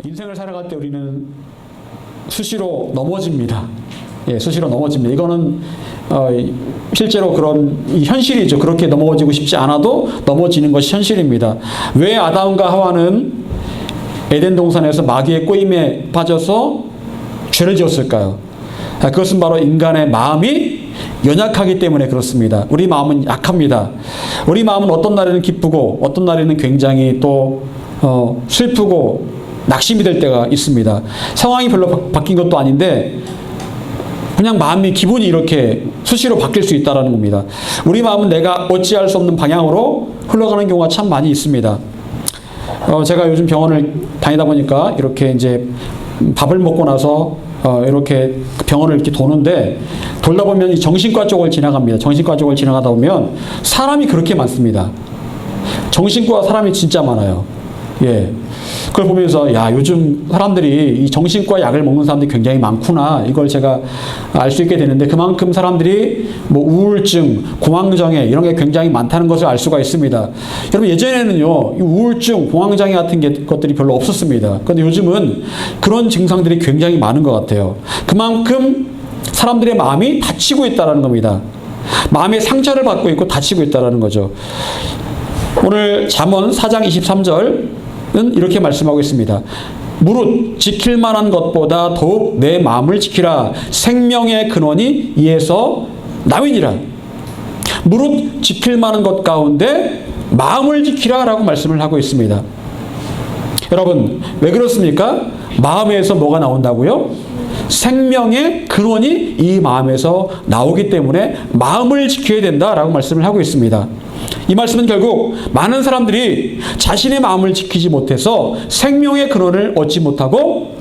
인생을 살아갈 때 우리는 수시로 넘어집니다. 예, 수시로 넘어집니다. 이거는 실제로 그런 현실이죠. 그렇게 넘어지고 싶지 않아도 넘어지는 것이 현실입니다. 왜 아담과 하와는 에덴 동산에서 마귀의 꼬임에 빠져서 죄를 지었을까요? 그것은 바로 인간의 마음이 연약하기 때문에 그렇습니다. 우리 마음은 약합니다. 우리 마음은 어떤 날에는 기쁘고 어떤 날에는 굉장히 또 슬프고 낙심이 될 때가 있습니다. 상황이 별로 바뀐 것도 아닌데 그냥 마음이 기분이 이렇게 수시로 바뀔 수 있다는 겁니다. 우리 마음은 내가 어찌할 수 없는 방향으로 흘러가는 경우가 참 많이 있습니다. 제가 요즘 병원을 다니다 보니까 이렇게 이제 밥을 먹고 나서 이렇게 병원을 이렇게 도는데 돌다 보면 이 정신과 쪽을 지나갑니다. 정신과 쪽을 지나가다 보면 사람이 그렇게 많습니다. 정신과 사람이 진짜 많아요. 예. 그걸 보면서 야, 요즘 사람들이 이 정신과 약을 먹는 사람들이 굉장히 많구나. 이걸 제가 알 수 있게 되는데 그만큼 사람들이 뭐 우울증, 공황장애 이런 게 굉장히 많다는 것을 알 수가 있습니다. 여러분 예전에는요, 이 우울증, 공황장애 같은 것들이 별로 없었습니다. 그런데 요즘은 그런 증상들이 굉장히 많은 것 같아요. 그만큼 사람들의 마음이 다치고 있다는 겁니다. 마음의 상처를 받고 있고 다치고 있다는 거죠. 오늘 잠언 4장 23절은 이렇게 말씀하고 있습니다. 무릇 지킬 만한 것보다 더욱 내 마음을 지키라. 생명의 근원이 이에서 나위니라. 무릇 지킬 만한 것 가운데 마음을 지키라 라고 말씀을 하고 있습니다. 여러분 왜 그렇습니까? 마음에서 뭐가 나온다고요? 생명의 근원이 이 마음에서 나오기 때문에 마음을 지켜야 된다라고 말씀을 하고 있습니다. 이 말씀은 결국 많은 사람들이 자신의 마음을 지키지 못해서 생명의 근원을 얻지 못하고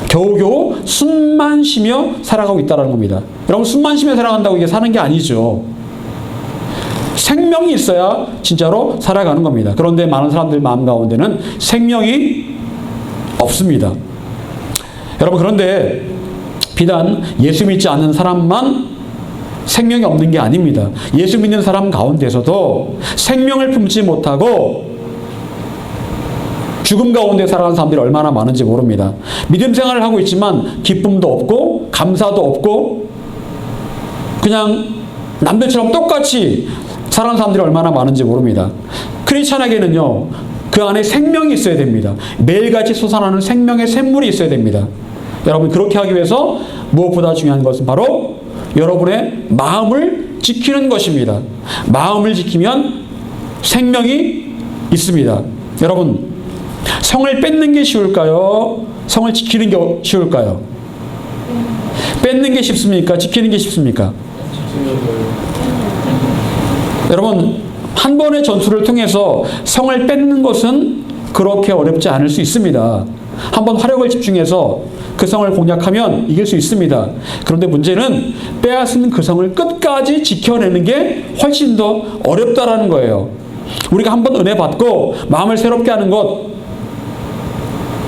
겨우겨우 숨만 쉬며 살아가고 있다는 겁니다. 여러분 숨만 쉬며 살아간다고 이게 사는 게 아니죠. 생명이 있어야 진짜로 살아가는 겁니다. 그런데 많은 사람들 마음 가운데는 생명이 없습니다. 여러분 그런데 비단 예수 믿지 않는 사람만 생명이 없는 게 아닙니다. 예수 믿는 사람 가운데서도 생명을 품지 못하고 죽음 가운데 살아가는 사람들이 얼마나 많은지 모릅니다. 믿음 생활을 하고 있지만 기쁨도 없고 감사도 없고 그냥 남들처럼 똑같이 살아가는 사람들이 얼마나 많은지 모릅니다. 크리스찬에게는요, 그 안에 생명이 있어야 됩니다. 매일같이 솟아나는 생명의 샘물이 있어야 됩니다. 여러분 그렇게 하기 위해서 무엇보다 중요한 것은 바로 여러분의 마음을 지키는 것입니다. 마음을 지키면 생명이 있습니다. 여러분 성을 뺏는 게 쉬울까요? 성을 지키는 게 쉬울까요? 뺏는 게 쉽습니까? 지키는 게 쉽습니까? 여러분 한 번의 전투를 통해서 성을 뺏는 것은 그렇게 어렵지 않을 수 있습니다. 한번 화력을 집중해서 그 성을 공략하면 이길 수 있습니다. 그런데 문제는 빼앗은 그 성을 끝까지 지켜내는 게 훨씬 더 어렵다라는 거예요. 우리가 한번 은혜 받고 마음을 새롭게 하는 것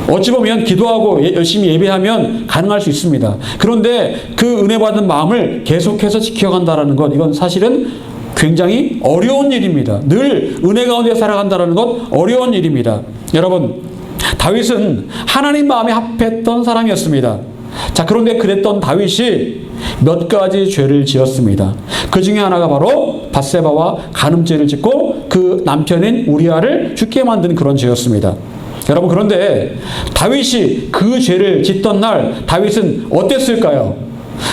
어찌 보면 기도하고 열심히 예배하면 가능할 수 있습니다. 그런데 그 은혜 받은 마음을 계속해서 지켜간다라는 것 이건 사실은 굉장히 어려운 일입니다. 늘 은혜 가운데 살아간다는 것 어려운 일입니다. 여러분 다윗은 하나님 마음에 합했던 사람이었습니다. 자, 그런데 그랬던 다윗이 몇 가지 죄를 지었습니다. 그 중에 하나가 바로 밧세바와 간음죄를 짓고 그 남편인 우리아를 죽게 만든 그런 죄였습니다. 여러분 그런데 다윗이 그 죄를 짓던 날 다윗은 어땠을까요?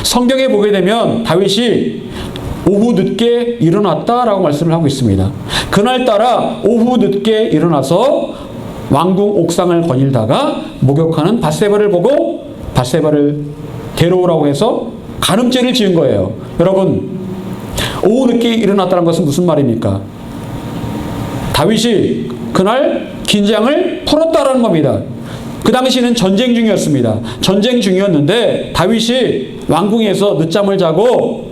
성경에 보게 되면 다윗이 오후 늦게 일어났다라고 말씀을 하고 있습니다. 그날따라 오후 늦게 일어나서 왕궁 옥상을 거닐다가 목욕하는 밧세바를 보고 밧세바를 데려오라고 해서 간음죄를 지은 거예요. 여러분 오후 늦게 일어났다는 것은 무슨 말입니까? 다윗이 그날 긴장을 풀었다라는 겁니다. 그 당시는 전쟁 중이었습니다. 전쟁 중이었는데 다윗이 왕궁에서 늦잠을 자고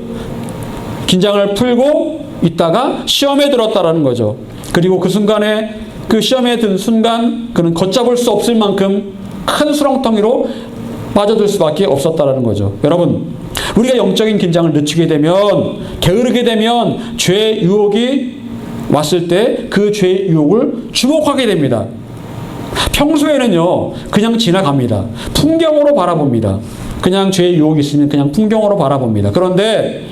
긴장을 풀고 있다가 시험에 들었다라는 거죠. 그리고 그 순간에 그 시험에 든 순간 그는 걷잡을 수 없을 만큼 큰 수렁텅이로 빠져들 수밖에 없었다라는 거죠. 여러분 우리가 영적인 긴장을 늦추게 되면 게으르게 되면 죄의 유혹이 왔을 때 그 죄의 유혹을 주목하게 됩니다. 평소에는요, 그냥 지나갑니다. 풍경으로 바라봅니다. 그냥 죄의 유혹이 있으면 그냥 풍경으로 바라봅니다. 그런데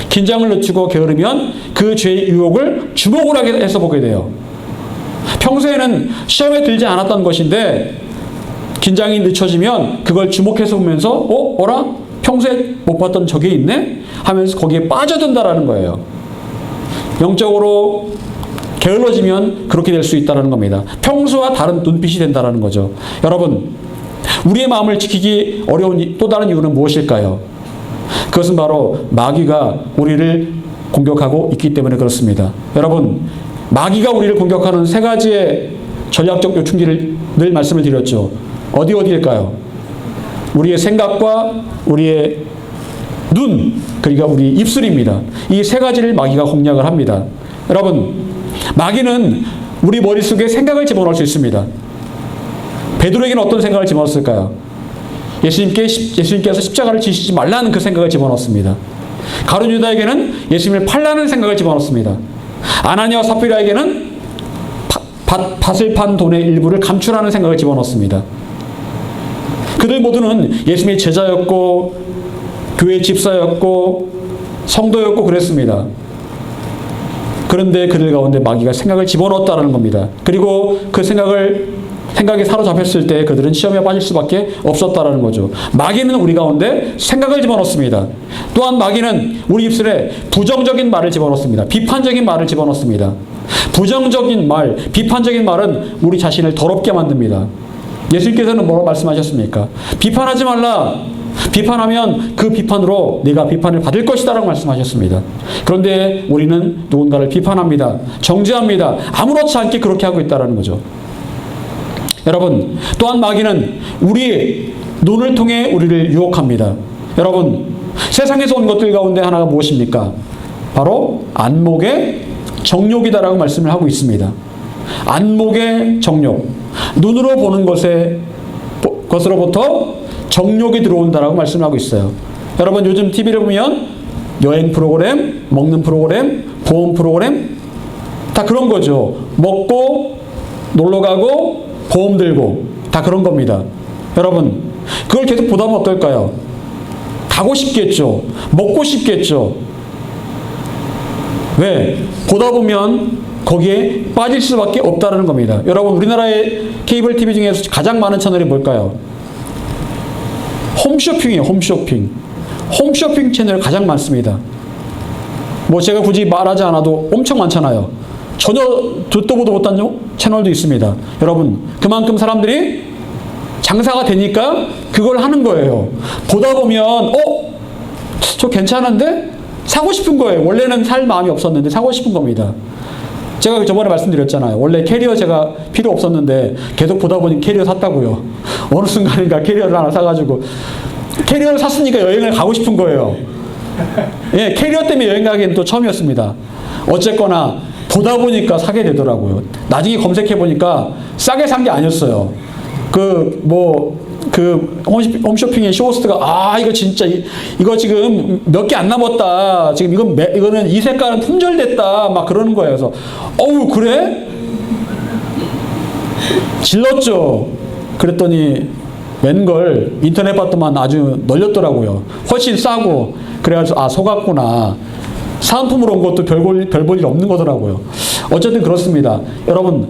긴장을 늦추고 게으르면 그 죄의 유혹을 주목을 하게 해서 보게 돼요. 평소에는 시험에 들지 않았던 것인데 긴장이 늦춰지면 그걸 주목해서 보면서 어라? 평소에 못 봤던 저게 있네? 하면서 거기에 빠져든다라는 거예요. 영적으로 게을러지면 그렇게 될 수 있다는 겁니다. 평소와 다른 눈빛이 된다는 거죠. 여러분, 우리의 마음을 지키기 어려운 또 다른 이유는 무엇일까요? 그것은 바로 마귀가 우리를 공격하고 있기 때문에 그렇습니다. 여러분, 마귀가 우리를 공격하는 세 가지의 전략적 요충지를 늘 말씀을 드렸죠. 어디일까요? 우리의 생각과 우리의 눈, 그러니까 우리 입술입니다. 이 세 가지를 마귀가 공략을 합니다. 여러분, 마귀는 우리 머릿속에 생각을 집어넣을 수 있습니다. 베드로에게는 어떤 생각을 집어넣었을까요? 예수님께서 십자가를 지시지 말라는 그 생각을 집어넣었습니다. 가룟 유다에게는 예수님을 팔라는 생각을 집어넣었습니다. 아나니아와 삽비라에게는 밭을 판 돈의 일부를 감추라는 생각을 집어넣었습니다. 그들 모두는 예수님의 제자였고 교회 집사였고 성도였고 그랬습니다. 그런데 그들 가운데 마귀가 생각을 집어넣었다는 겁니다. 그리고 그 생각에 사로잡혔을 때 그들은 시험에 빠질 수밖에 없었다는 거죠. 마귀는 우리 가운데 생각을 집어넣습니다. 또한 마귀는 우리 입술에 부정적인 말을 집어넣습니다. 비판적인 말을 집어넣습니다. 부정적인 말, 비판적인 말은 우리 자신을 더럽게 만듭니다. 예수님께서는 뭐라고 말씀하셨습니까? 비판하지 말라. 비판하면 그 비판으로 네가 비판을 받을 것이다 라고 말씀하셨습니다. 그런데 우리는 누군가를 비판합니다. 정죄합니다. 아무렇지 않게 그렇게 하고 있다는 거죠. 여러분, 또한 마귀는 우리 눈을 통해 우리를 유혹합니다. 여러분, 세상에서 온 것들 가운데 하나가 무엇입니까? 바로 안목의 정욕이다라고 말씀을 하고 있습니다. 안목의 정욕, 눈으로 보는 것으로부터 정욕이 들어온다라고 말씀을 하고 있어요. 여러분, 요즘 TV를 보면 여행 프로그램, 먹는 프로그램, 보험 프로그램 다 그런 거죠. 먹고 놀러 가고 보험 들고 다 그런 겁니다. 여러분, 그걸 계속 보다 보면 어떨까요? 가고 싶겠죠. 먹고 싶겠죠. 왜? 보다 보면 거기에 빠질 수밖에 없다는 겁니다. 여러분, 우리나라의 케이블 TV 중에서 가장 많은 채널이 뭘까요? 홈쇼핑이에요. 홈쇼핑. 홈쇼핑 채널이 가장 많습니다. 뭐 제가 굳이 말하지 않아도 엄청 많잖아요. 전혀 듣도 보도 못한 채널도 있습니다. 여러분, 그만큼 사람들이 장사가 되니까 그걸 하는 거예요. 보다 보면 저 괜찮은데? 사고 싶은 거예요. 원래는 살 마음이 없었는데 사고 싶은 겁니다. 제가 저번에 말씀드렸잖아요. 원래 캐리어 제가 필요 없었는데 계속 보다 보니 캐리어 샀다고요. 어느 순간인가 캐리어를 하나 사가지고 캐리어를 샀으니까 여행을 가고 싶은 거예요. 예, 캐리어 때문에 여행 가기엔 또 처음이었습니다. 어쨌거나 보다 보니까 사게 되더라고요. 나중에 검색해 보니까 싸게 산 게 아니었어요. 홈쇼핑의 쇼호스트가 이거 진짜 이거 지금 몇 개 안 남았다. 지금 이거는 이 색깔은 품절됐다. 막 그러는 거예요. 그래서 그래? 질렀죠. 그랬더니 웬걸 인터넷 봤더만 아주 널렸더라고요. 훨씬 싸고. 그래가지고 속았구나. 사은품으로 온 것도 별 볼 일 없는 거더라고요. 어쨌든 그렇습니다. 여러분,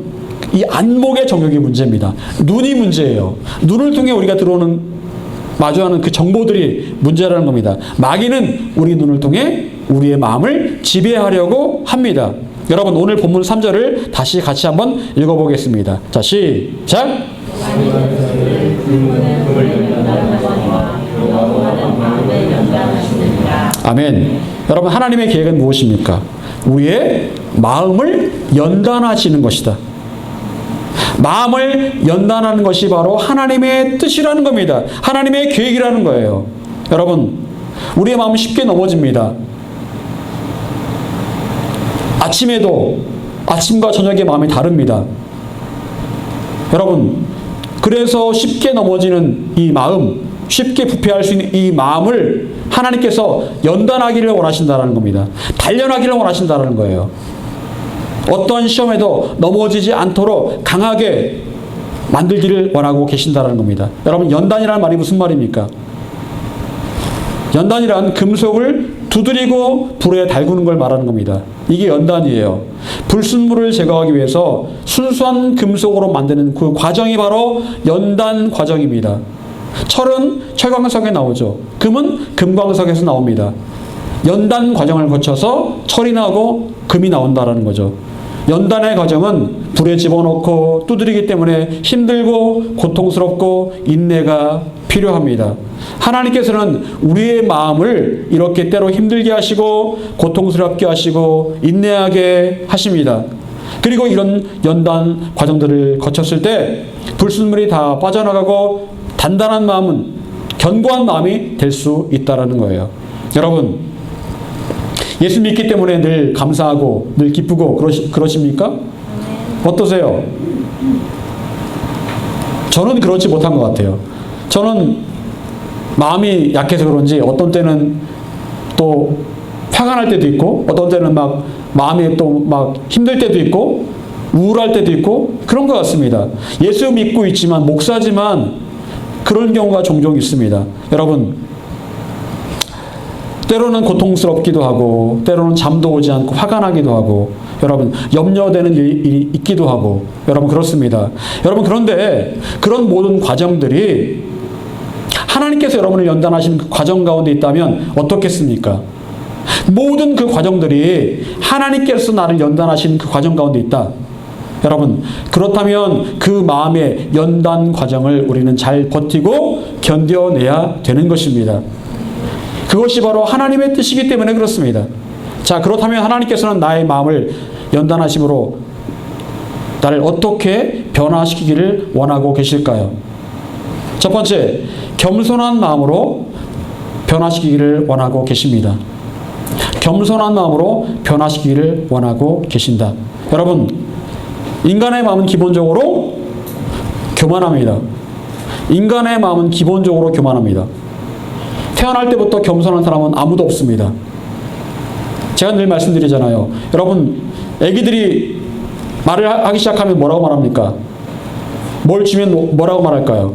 이 안목의 정욕이 문제입니다. 눈이 문제예요. 눈을 통해 우리가 마주하는 그 정보들이 문제라는 겁니다. 마귀는 우리 눈을 통해 우리의 마음을 지배하려고 합니다. 여러분, 오늘 본문 3절을 다시 같이 한번 읽어보겠습니다. 자, 시작! 아멘. 여러분, 하나님의 계획은 무엇입니까? 우리의 마음을 연단하시는 것이다. 마음을 연단하는 것이 바로 하나님의 뜻이라는 겁니다. 하나님의 계획이라는 거예요. 여러분, 우리의 마음은 쉽게 넘어집니다. 아침과 저녁의 마음이 다릅니다. 여러분, 그래서 쉽게 넘어지는 이 마음, 쉽게 부패할 수 있는 이 마음을 하나님께서 연단하기를 원하신다는 겁니다. 단련하기를 원하신다는 거예요. 어떠한 시험에도 넘어지지 않도록 강하게 만들기를 원하고 계신다는 겁니다. 여러분, 연단이라는 말이 무슨 말입니까? 연단이란 금속을 두드리고 불에 달구는 걸 말하는 겁니다. 이게 연단이에요. 불순물을 제거하기 위해서 순수한 금속으로 만드는 그 과정이 바로 연단 과정입니다. 철은 철광석에 나오죠. 금은 금광석에서 나옵니다. 연단 과정을 거쳐서 철이 나오고 금이 나온다는 거죠. 연단의 과정은 불에 집어넣고 두드리기 때문에 힘들고 고통스럽고 인내가 필요합니다. 하나님께서는 우리의 마음을 이렇게 때로 힘들게 하시고 고통스럽게 하시고 인내하게 하십니다. 그리고 이런 연단 과정들을 거쳤을 때 불순물이 다 빠져나가고 단단한 마음은 견고한 마음이 될 수 있다는 거예요. 여러분, 예수 믿기 때문에 늘 감사하고 늘 기쁘고 그러십니까? 어떠세요? 저는 그렇지 못한 것 같아요. 저는 마음이 약해서 그런지 어떤 때는 또 화가 날 때도 있고 어떤 때는 막 마음이 또 막 힘들 때도 있고 우울할 때도 있고 그런 것 같습니다. 예수 믿고 있지만 목사지만 그런 경우가 종종 있습니다. 여러분, 때로는 고통스럽기도 하고 때로는 잠도 오지 않고 화가 나기도 하고 여러분 염려되는 일이 있기도 하고 여러분 그렇습니다. 여러분, 그런데 그런 모든 과정들이 하나님께서 여러분을 연단하시는 그 과정 가운데 있다면 어떻겠습니까? 모든 그 과정들이 하나님께서 나를 연단하시는 그 과정 가운데 있다. 여러분, 그렇다면 그 마음의 연단 과정을 우리는 잘 버티고 견뎌내야 되는 것입니다. 그것이 바로 하나님의 뜻이기 때문에 그렇습니다. 자, 그렇다면 하나님께서는 나의 마음을 연단하심으로 나를 어떻게 변화시키기를 원하고 계실까요? 첫 번째, 겸손한 마음으로 변화시키기를 원하고 계십니다. 겸손한 마음으로 변화시키기를 원하고 계신다. 여러분, 인간의 마음은 기본적으로 교만합니다. 인간의 마음은 기본적으로 교만합니다. 태어날 때부터 겸손한 사람은 아무도 없습니다. 제가 늘 말씀드리잖아요. 여러분, 애기들이 말을 하기 시작하면 뭐라고 말합니까? 뭘 주면 뭐라고 말할까요?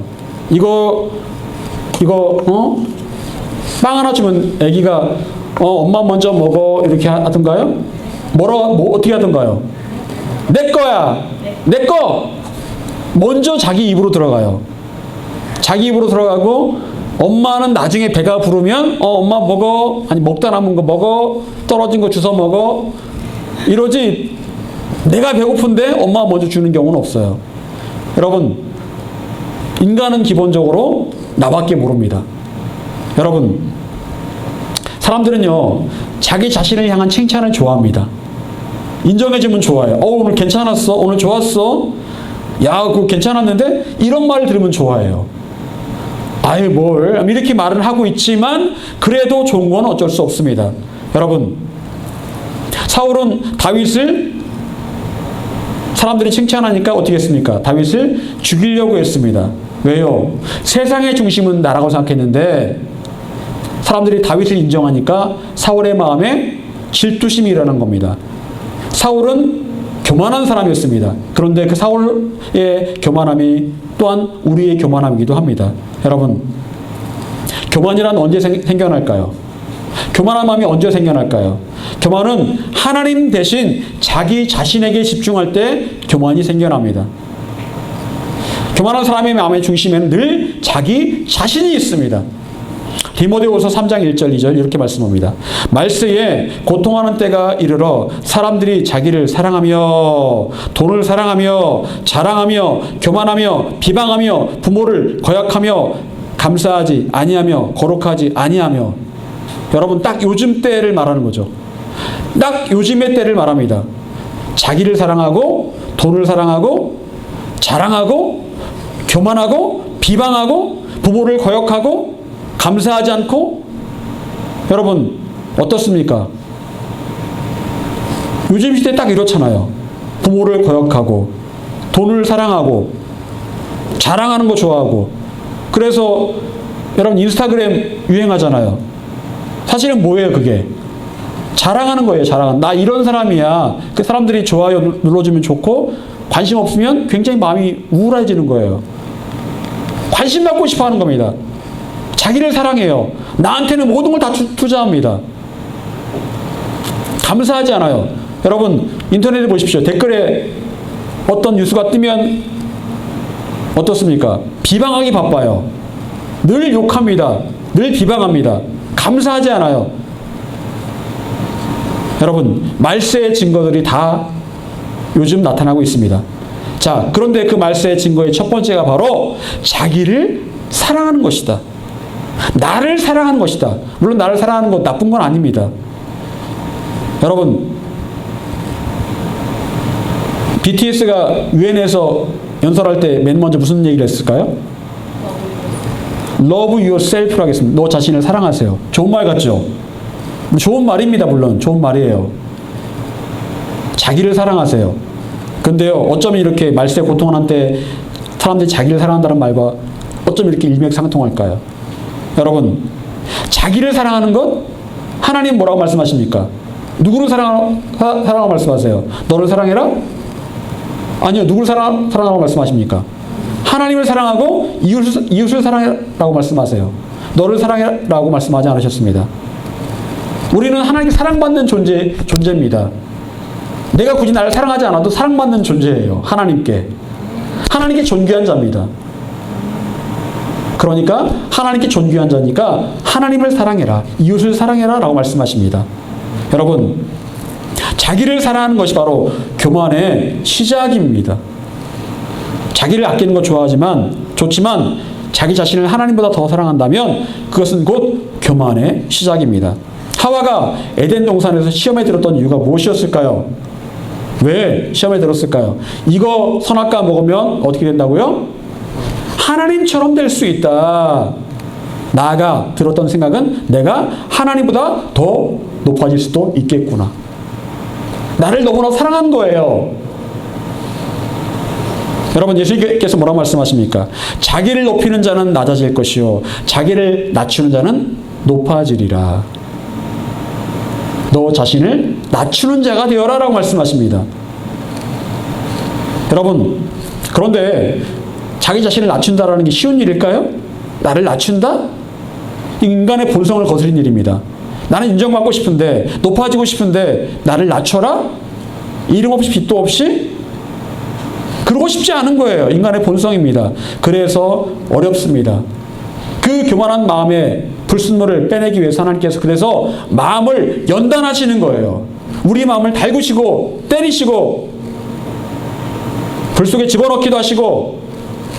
빵 하나 주면 애기가 엄마 먼저 먹어 이렇게 하던가요? 어떻게 하던가요? 내 거야. 내 거. 먼저 자기 입으로 들어가요. 자기 입으로 들어가고 엄마는 나중에 배가 부르면 엄마 먹어. 아니 먹다 남은 거 먹어. 떨어진 거 주워 먹어. 이러지 내가 배고픈데 엄마가 먼저 주는 경우는 없어요. 여러분, 인간은 기본적으로 나밖에 모릅니다. 여러분, 사람들은요 자기 자신을 향한 칭찬을 좋아합니다. 인정해주면 좋아요. 오늘 괜찮았어. 오늘 좋았어. 야, 그거 괜찮았는데? 이런 말을 들으면 좋아해요. 아유, 뭘 이렇게 말은 하고 있지만 그래도 좋은 건 어쩔 수 없습니다. 여러분, 사울은 다윗을 사람들이 칭찬하니까 어떻게 했습니까? 다윗을 죽이려고 했습니다. 왜요? 세상의 중심은 나라고 생각했는데 사람들이 다윗을 인정하니까 사울의 마음에 질투심이 일어난 겁니다. 사울은 교만한 사람이었습니다. 그런데 그 사울의 교만함이 또한 우리의 교만함이기도 합니다. 여러분, 교만이란 언제 생겨날까요? 교만한 마음이 언제 생겨날까요? 교만은 하나님 대신 자기 자신에게 집중할 때 교만이 생겨납니다. 교만한 사람의 마음의 중심에는 늘 자기 자신이 있습니다. 디모데후서 3장 1절 2절 이렇게 말씀합니다. 말세에 고통하는 때가 이르러 사람들이 자기를 사랑하며 돈을 사랑하며 자랑하며 교만하며 비방하며 부모를 거역하며 감사하지 아니하며 거룩하지 아니하며. 여러분, 딱 요즘 때를 말하는 거죠. 딱 요즘의 때를 말합니다. 자기를 사랑하고 돈을 사랑하고 자랑하고 교만하고 비방하고 부모를 거역하고 감사하지 않고. 여러분, 어떻습니까? 요즘 시대 딱 이렇잖아요. 부모를 거역하고 돈을 사랑하고 자랑하는 거 좋아하고. 그래서 여러분, 인스타그램 유행하잖아요. 사실은 뭐예요? 그게 자랑하는 거예요. 자랑하는. 나 이런 사람이야. 그 사람들이 좋아요 눌러주면 좋고 관심 없으면 굉장히 마음이 우울해지는 거예요. 관심 받고 싶어 하는 겁니다. 자기를 사랑해요. 나한테는 모든 걸 다 투자합니다. 감사하지 않아요. 여러분 인터넷에 보십시오. 댓글에 어떤 뉴스가 뜨면 어떻습니까? 비방하기 바빠요. 늘 욕합니다. 늘 비방합니다. 감사하지 않아요. 여러분 말세의 증거들이 다 요즘 나타나고 있습니다. 자, 그런데 그 말세의 증거의 첫 번째가 바로 자기를 사랑하는 것이다. 나를 사랑하는 것이다. 물론 나를 사랑하는 것 나쁜 건 아닙니다. 여러분 BTS가 유엔에서 연설할 때 맨 먼저 무슨 얘기를 했을까요? Love yourself라고 하겠습니다. 너 자신을 사랑하세요. 좋은 말 같죠? 좋은 말입니다. 물론 좋은 말이에요. 자기를 사랑하세요. 근데요, 어쩌면 이렇게 말세 고통을 한 때 사람들이 자기를 사랑한다는 말과 어쩌면 이렇게 일맥상통할까요? 여러분, 자기를 사랑하는 것? 하나님 뭐라고 말씀하십니까? 누구를 사랑하라고 말씀하세요? 너를 사랑해라? 아니요, 누구를 사랑하라고 말씀하십니까? 하나님을 사랑하고 이웃을 사랑해라고 말씀하세요. 너를 사랑해라고 말씀하지 않으셨습니다. 우리는 하나님 사랑받는 존재입니다. 내가 굳이 나를 사랑하지 않아도 사랑받는 존재예요. 하나님께 존귀한 자입니다. 그러니까 하나님께 존귀한 자니까 하나님을 사랑해라, 이웃을 사랑해라 라고 말씀하십니다. 여러분, 자기를 사랑하는 것이 바로 교만의 시작입니다. 자기를 아끼는 거 좋지만 자기 자신을 하나님보다 더 사랑한다면 그것은 곧 교만의 시작입니다. 하와가 에덴 동산에서 시험에 들었던 이유가 무엇이었을까요? 왜 시험에 들었을까요? 이거 선악과 먹으면 어떻게 된다고요? 하나님처럼 될 수 있다. 나아가 들었던 생각은 내가 하나님보다 더 높아질 수도 있겠구나. 나를 너무나 사랑한 거예요. 여러분, 예수님께서 뭐라고 말씀하십니까? 자기를 높이는 자는 낮아질 것이요 자기를 낮추는 자는 높아지리라. 너 자신을 낮추는 자가 되어라 라고 말씀하십니다. 여러분, 그런데 자기 자신을 낮춘다라는 게 쉬운 일일까요? 나를 낮춘다? 인간의 본성을 거스린 일입니다. 나는 인정받고 싶은데, 높아지고 싶은데 나를 낮춰라? 이름 없이 빚도 없이? 그러고 싶지 않은 거예요. 인간의 본성입니다. 그래서 어렵습니다. 그 교만한 마음에 불순물을 빼내기 위해서 하나님께서 그래서 마음을 연단하시는 거예요. 우리 마음을 달구시고 때리시고 불 속에 집어넣기도 하시고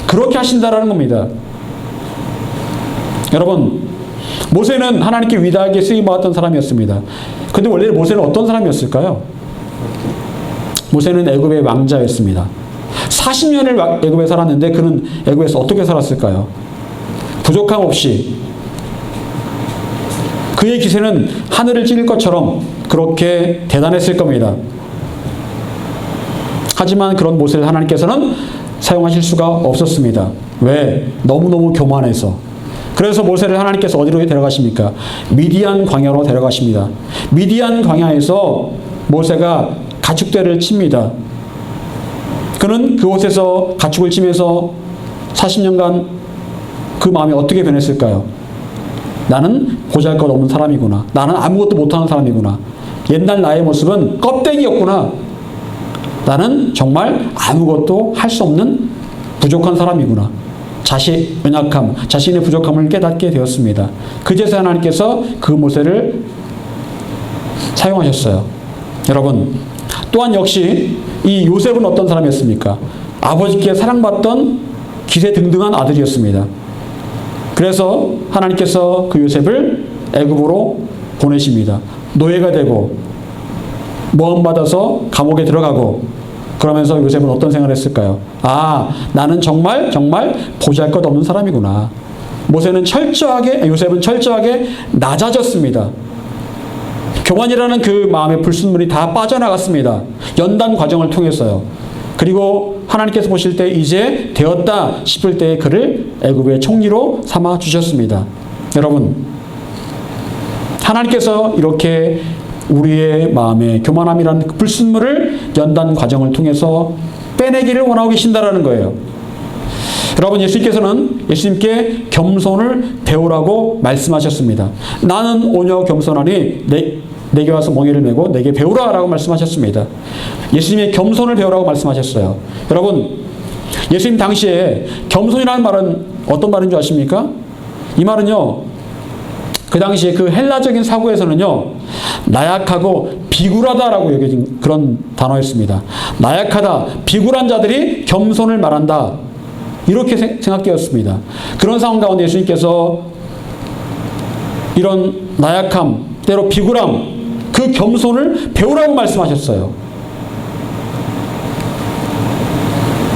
그렇게 하신다라는 겁니다. 여러분, 모세는 하나님께 위대하게 쓰임받았던 사람이었습니다. 근데 원래 모세는 어떤 사람이었을까요? 모세는 애굽의 왕자였습니다. 40년을 애굽에 살았는데 그는 애굽에서 어떻게 살았을까요? 부족함 없이. 그의 기세는 하늘을 찌를 것처럼 그렇게 대단했을 겁니다. 하지만 그런 모세를 하나님께서는 사용하실 수가 없었습니다. 왜? 너무너무 교만해서. 그래서 모세를 하나님께서 어디로 데려가십니까? 미디안 광야로 데려가십니다. 미디안 광야에서 모세가 가축대를 칩니다. 그는 그곳에서 가축을 치면서 40년간 그 마음이 어떻게 변했을까요? 나는 보잘것없는 사람이구나. 나는 아무것도 못하는 사람이구나. 옛날 나의 모습은 껍데기였구나. 나는 정말 아무것도 할 수 없는 부족한 사람이구나. 연약함, 자신의 부족함을 깨닫게 되었습니다. 그제서 하나님께서 그 모세를 사용하셨어요. 여러분, 또한 역시 이 요셉은 어떤 사람이었습니까? 아버지께 사랑받던 기세등등한 아들이었습니다. 그래서 하나님께서 그 요셉을 애굽으로 보내십니다. 노예가 되고 모함받아서 감옥에 들어가고 그러면서 요셉은 어떤 생각을 했을까요? 아, 나는 정말 보잘것없는 사람이구나. 요셉은 철저하게 낮아졌습니다. 교만이라는 그 마음의 불순물이 다 빠져나갔습니다. 연단 과정을 통해서요. 그리고 하나님께서 보실 때 이제 되었다 싶을 때 그를 애굽의 총리로 삼아 주셨습니다. 여러분, 하나님께서 이렇게 우리의 마음에 교만함이라는 그 불순물을 연단 과정을 통해서 빼내기를 원하고 계신다라는 거예요. 여러분, 예수님께 겸손을 배우라고 말씀하셨습니다. 나는 오녀 겸손하니 내게 와서 멍에를 메고 내게 배우라 라고 말씀하셨습니다. 예수님의 겸손을 배우라고 말씀하셨어요. 여러분, 예수님 당시에 겸손이라는 말은 어떤 말인 줄 아십니까? 이 말은요, 그 당시에 그 헬라적인 사고에서는요, 나약하고 비굴하다라고 여겨진 그런 단어였습니다. 나약하다, 비굴한 자들이 겸손을 말한다, 이렇게 생각되었습니다. 그런 상황 가운데 예수님께서 이런 나약함, 때로 비굴함, 그 겸손을 배우라고 말씀하셨어요.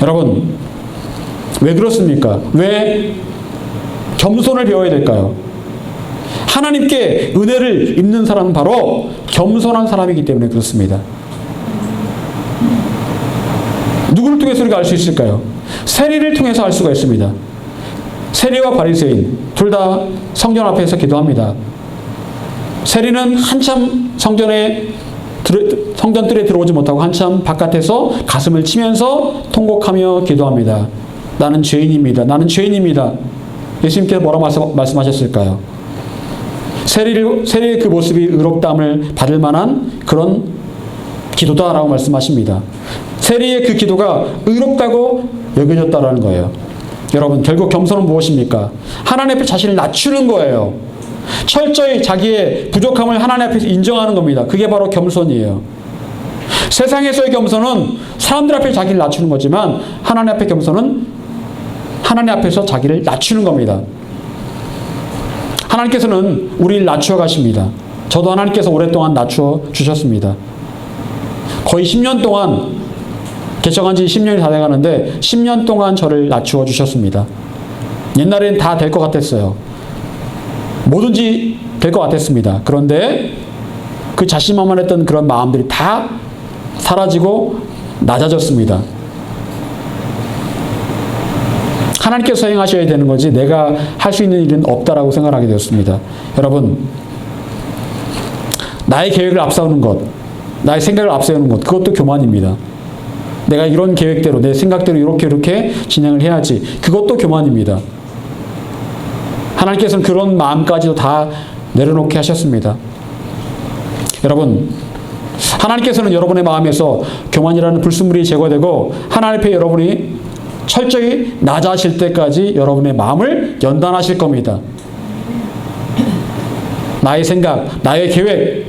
여러분, 왜 그렇습니까? 왜 겸손을 배워야 될까요? 하나님께 은혜를 입는 사람은 바로 겸손한 사람이기 때문에 그렇습니다. 누구를 통해서 우리가 알 수 있을까요? 세리를 통해서 알 수가 있습니다. 세리와 바리새인 둘 다 성전 앞에서 기도합니다. 세리는 한참 성전뜰에 들어오지 못하고 한참 바깥에서 가슴을 치면서 통곡하며 기도합니다. 나는 죄인입니다. 나는 죄인입니다. 예수님께서 뭐라고 말씀하셨을까요? 세리의 그 모습이 의롭다함을 받을 만한 그런 기도다라고 말씀하십니다. 세리의 그 기도가 의롭다고 여겨졌다라는 거예요. 여러분, 결국 겸손은 무엇입니까? 하나님 앞에 자신을 낮추는 거예요. 철저히 자기의 부족함을 하나님 앞에서 인정하는 겁니다. 그게 바로 겸손이에요. 세상에서의 겸손은 사람들 앞에 자기를 낮추는 거지만 하나님 앞에 겸손은 하나님 앞에서 자기를 낮추는 겁니다. 하나님께서는 우리를 낮추어 가십니다. 저도 하나님께서 오랫동안 낮추어 주셨습니다. 거의 10년 동안, 개척한 지 10년이 다 돼가는데 10년 동안 저를 낮추어 주셨습니다. 옛날엔 다 될 것 같았어요. 뭐든지 될 것 같았습니다. 그런데 그 자신만만했던 그런 마음들이 다 사라지고 낮아졌습니다. 하나님께서 행하셔야 되는 거지 내가 할 수 있는 일은 없다라고 생각하게 되었습니다. 여러분, 나의 계획을 앞세우는 것, 나의 생각을 앞세우는 것, 그것도 교만입니다. 내가 이런 계획대로, 내 생각대로 이렇게 진행을 해야지, 그것도 교만입니다. 하나님께서는 그런 마음까지도 다 내려놓게 하셨습니다. 여러분, 하나님께서는 여러분의 마음에서 교만이라는 불순물이 제거되고 하나님 앞에 여러분이 철저히 낮아질 때까지 여러분의 마음을 연단하실 겁니다. 나의 생각, 나의 계획,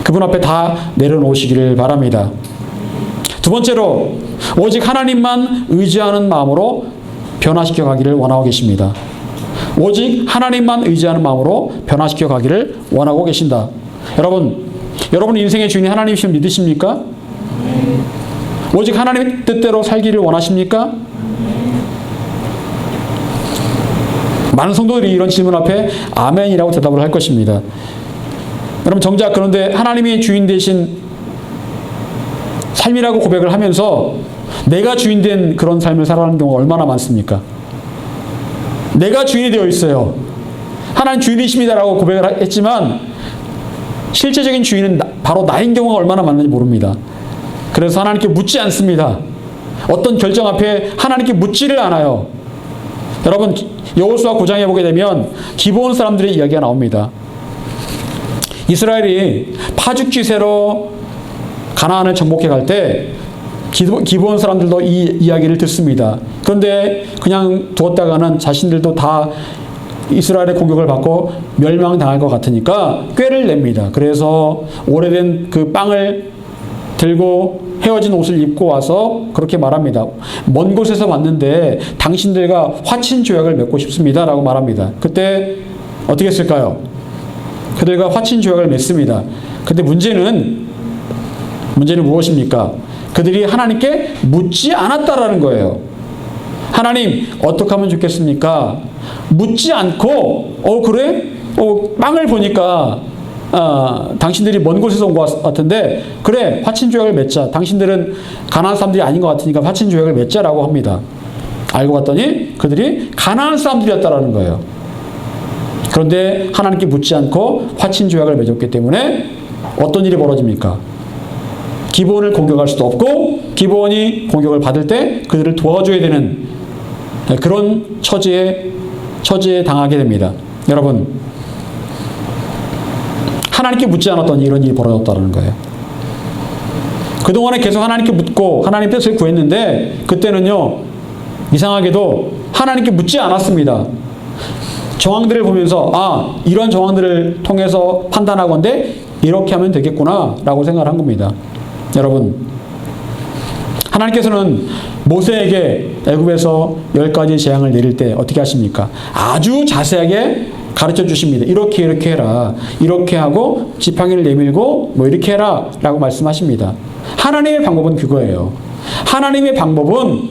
그분 앞에 다 내려놓으시기를 바랍니다. 두 번째로, 오직 하나님만 의지하는 마음으로 변화시켜 가기를 원하고 계십니다. 오직 하나님만 의지하는 마음으로 변화시켜 가기를 원하고 계신다. 여러분 인생의 주인이 하나님이시면 믿으십니까? 오직 하나님의 뜻대로 살기를 원하십니까? 많은 성도들이 이런 질문 앞에 아멘이라고 대답을 할 것입니다. 여러분, 정작 그런데 하나님이 주인 되신 삶이라고 고백을 하면서 내가 주인 된 그런 삶을 살아가는 경우가 얼마나 많습니까? 내가 주인이 되어 있어요. 하나님 주인이십니다라고 고백을 했지만 실제적인 주인은 바로 나인 경우가 얼마나 많은지 모릅니다. 그래서 하나님께 묻지 않습니다. 어떤 결정 앞에 하나님께 묻지를 않아요. 여러분, 여호수아 9장에 보게 되면 기브온 사람들의 이야기가 나옵니다. 이스라엘이 파죽지세로 가나안을 정복해 갈 때 기브온 사람들도 이 이야기를 듣습니다. 그런데 그냥 두었다가는 자신들도 다 이스라엘의 공격을 받고 멸망당할 것 같으니까 꾀를 냅니다. 그래서 오래된 그 빵을 들고 헤어진 옷을 입고 와서 그렇게 말합니다. 먼 곳에서 왔는데 당신들과 화친 조약을 맺고 싶습니다 라고 말합니다. 그때 어떻게 했을까요? 그들과 화친 조약을 맺습니다. 근데 문제는 무엇입니까? 그들이 하나님께 묻지 않았다라는 거예요. 하나님, 어떻게 하면 좋겠습니까? 묻지 않고, 그래? 빵을 보니까 당신들이 먼 곳에서 온 것 같은데, 그래, 화친조약을 맺자. 당신들은 가나안 사람들이 아닌 것 같으니까 화친조약을 맺자라고 합니다. 알고 봤더니 그들이 가나안 사람들이었다라는 거예요. 그런데 하나님께 묻지 않고 화친조약을 맺었기 때문에 어떤 일이 벌어집니까? 기브온을 공격할 수도 없고 기브온이 공격을 받을 때 그들을 도와줘야 되는 그런 처지에 당하게 됩니다. 여러분, 하나님께 묻지 않았던 이런 일이 벌어졌다는 거예요. 그동안에 계속 하나님께 묻고 하나님 뜻을 구했는데 그때는요, 이상하게도 하나님께 묻지 않았습니다. 정황들을 보면서 이런 정황들을 통해서 판단하건대 이렇게 하면 되겠구나 라고 생각을 한 겁니다. 여러분, 하나님께서는 모세에게 애굽에서 10가지 재앙을 내릴 때 어떻게 하십니까? 아주 자세하게 가르쳐 주십니다. 이렇게 해라. 이렇게 하고 지팡이를 내밀고 뭐 이렇게 해라 라고 말씀하십니다. 하나님의 방법은 그거예요. 하나님의 방법은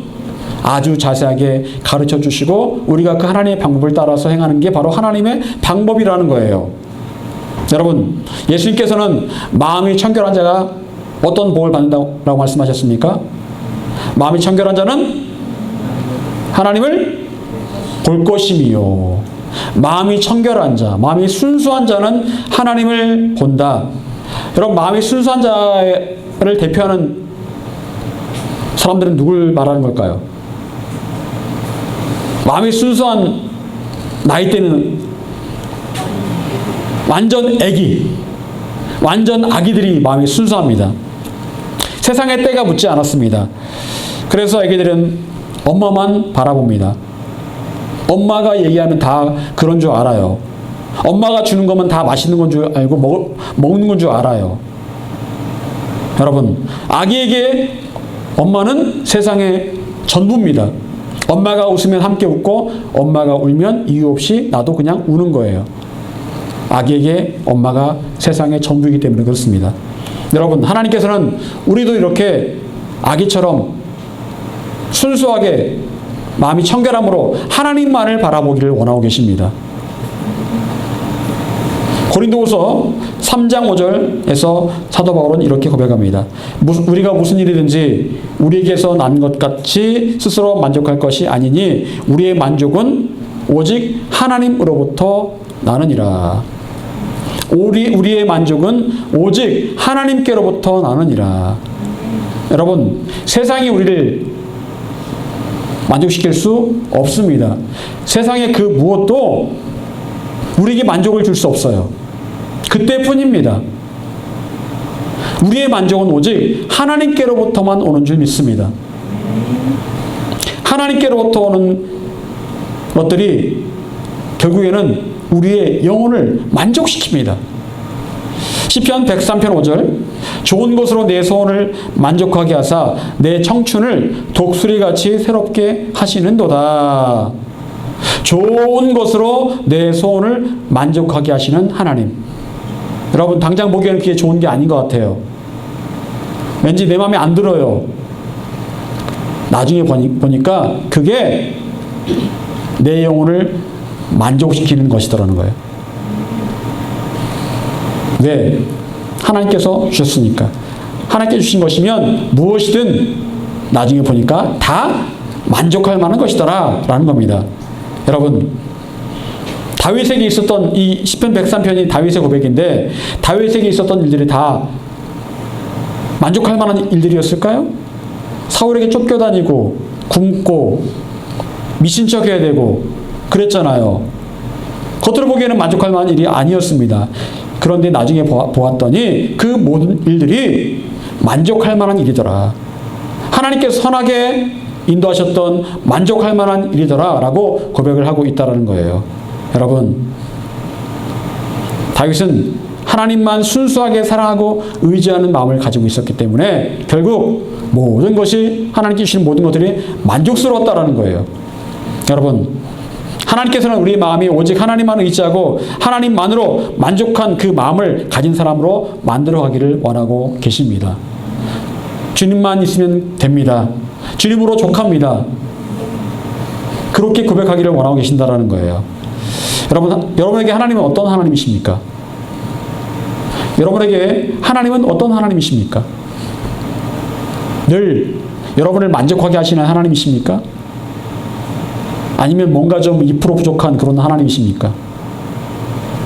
아주 자세하게 가르쳐 주시고 우리가 그 하나님의 방법을 따라서 행하는 게 바로 하나님의 방법이라는 거예요. 여러분, 예수님께서는 마음이 청결한 자가 어떤 복을 받는다고 말씀하셨습니까? 마음이 청결한 자는 하나님을 볼 것임이요. 마음이 청결한 자, 마음이 순수한 자는 하나님을 본다. 여러분, 마음이 순수한 자를 대표하는 사람들은 누굴 말하는 걸까요? 마음이 순수한 나이대는 완전 완전 아기들이 마음이 순수합니다. 세상에 때가 묻지 않았습니다. 그래서 아기들은 엄마만 바라봅니다. 엄마가 얘기하면 다 그런 줄 알아요. 엄마가 주는 거면 다 맛있는 건 줄 알고 먹는 건 줄 알아요. 여러분, 아기에게 엄마는 세상의 전부입니다. 엄마가 웃으면 함께 웃고 엄마가 울면 이유 없이 나도 그냥 우는 거예요. 아기에게 엄마가 세상의 전부이기 때문에 그렇습니다. 여러분, 하나님께서는 우리도 이렇게 아기처럼 순수하게 마음이 청결함으로 하나님만을 바라보기를 원하고 계십니다. 고린도후서 3장 5절에서 사도 바울은 이렇게 고백합니다. 우리가 무슨 일이든지 우리에게서 난 것 같이 스스로 만족할 것이 아니니 우리의 만족은 오직 하나님으로부터 나느니라. 우리의 만족은 오직 하나님께로부터 나느니라. 여러분, 세상이 우리를 만족시킬 수 없습니다. 세상의 그 무엇도 우리에게 만족을 줄 수 없어요. 그때뿐입니다. 우리의 만족은 오직 하나님께로부터만 오는 줄 믿습니다. 하나님께로부터 오는 것들이 결국에는 우리의 영혼을 만족시킵니다. 시편 103편 5절, 좋은 것으로 내 소원을 만족하게 하사 내 청춘을 독수리같이 새롭게 하시는도다. 좋은 것으로 내 소원을 만족하게 하시는 하나님. 여러분, 당장 보기에는 그게 좋은 게 아닌 것 같아요. 왠지 내 마음에 안 들어요. 나중에 보니까 그게 내 영혼을 만족시키는 것이더라는 거예요. 왜? 하나님께서 주셨으니까. 하나님께 주신 것이면 무엇이든 나중에 보니까 다 만족할 만한 것이더라 라는 겁니다. 여러분, 다윗에게 있었던 이 시편 103편이 다윗의 고백인데 다윗에게 있었던 일들이 다 만족할 만한 일들이었을까요? 사울에게 쫓겨다니고 굶고 미친 척 해야 되고 그랬잖아요. 겉으로 보기에는 만족할 만한 일이 아니었습니다. 그런데 나중에 보았더니 그 모든 일들이 만족할 만한 일이더라. 하나님께서 선하게 인도하셨던 만족할 만한 일이더라 라고 고백을 하고 있다는 거예요. 여러분, 다윗은 하나님만 순수하게 사랑하고 의지하는 마음을 가지고 있었기 때문에 결국 모든 것이 하나님께 주신 모든 것들이 만족스러웠다라는 거예요. 여러분, 하나님께서는 우리의 마음이 오직 하나님만 의지하고 하나님만으로 만족한 그 마음을 가진 사람으로 만들어가기를 원하고 계십니다. 주님만 있으면 됩니다. 주님으로 족합니다. 그렇게 고백하기를 원하고 계신다라는 거예요. 여러분에게 하나님은 어떤 하나님이십니까? 여러분에게 하나님은 어떤 하나님이십니까? 늘 여러분을 만족하게 하시는 하나님이십니까? 아니면 뭔가 좀 2% 부족한 그런 하나님이십니까?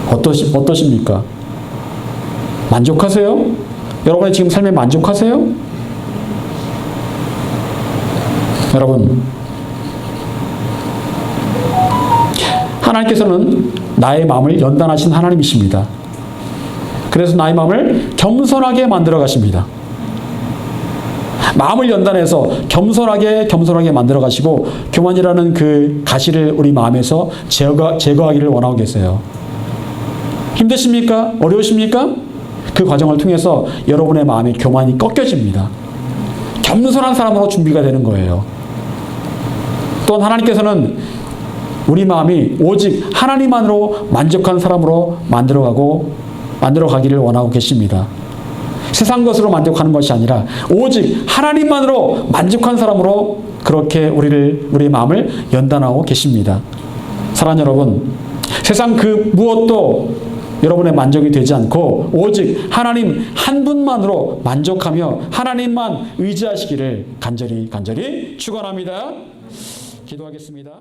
어떠십니까? 만족하세요? 여러분의 지금 삶에 만족하세요? 여러분, 하나님께서는 나의 마음을 연단하신 하나님이십니다. 그래서 나의 마음을 겸손하게 만들어 가십니다. 마음을 연단해서 겸손하게 만들어 가시고 교만이라는 그 가시를 우리 마음에서 제거하기를 원하고 계세요. 힘드십니까? 어려우십니까? 그 과정을 통해서 여러분의 마음의 교만이 꺾여집니다. 겸손한 사람으로 준비가 되는 거예요. 또한 하나님께서는 우리 마음이 오직 하나님만으로 만족한 사람으로 만들어 가기를 원하고 계십니다. 세상 것으로 만족하는 것이 아니라 오직 하나님만으로 만족한 사람으로 그렇게 우리의 마음을 연단하고 계십니다. 사랑하는 여러분, 세상 그 무엇도 여러분의 만족이 되지 않고 오직 하나님 한 분만으로 만족하며 하나님만 의지하시기를 간절히 축원합니다. 기도하겠습니다.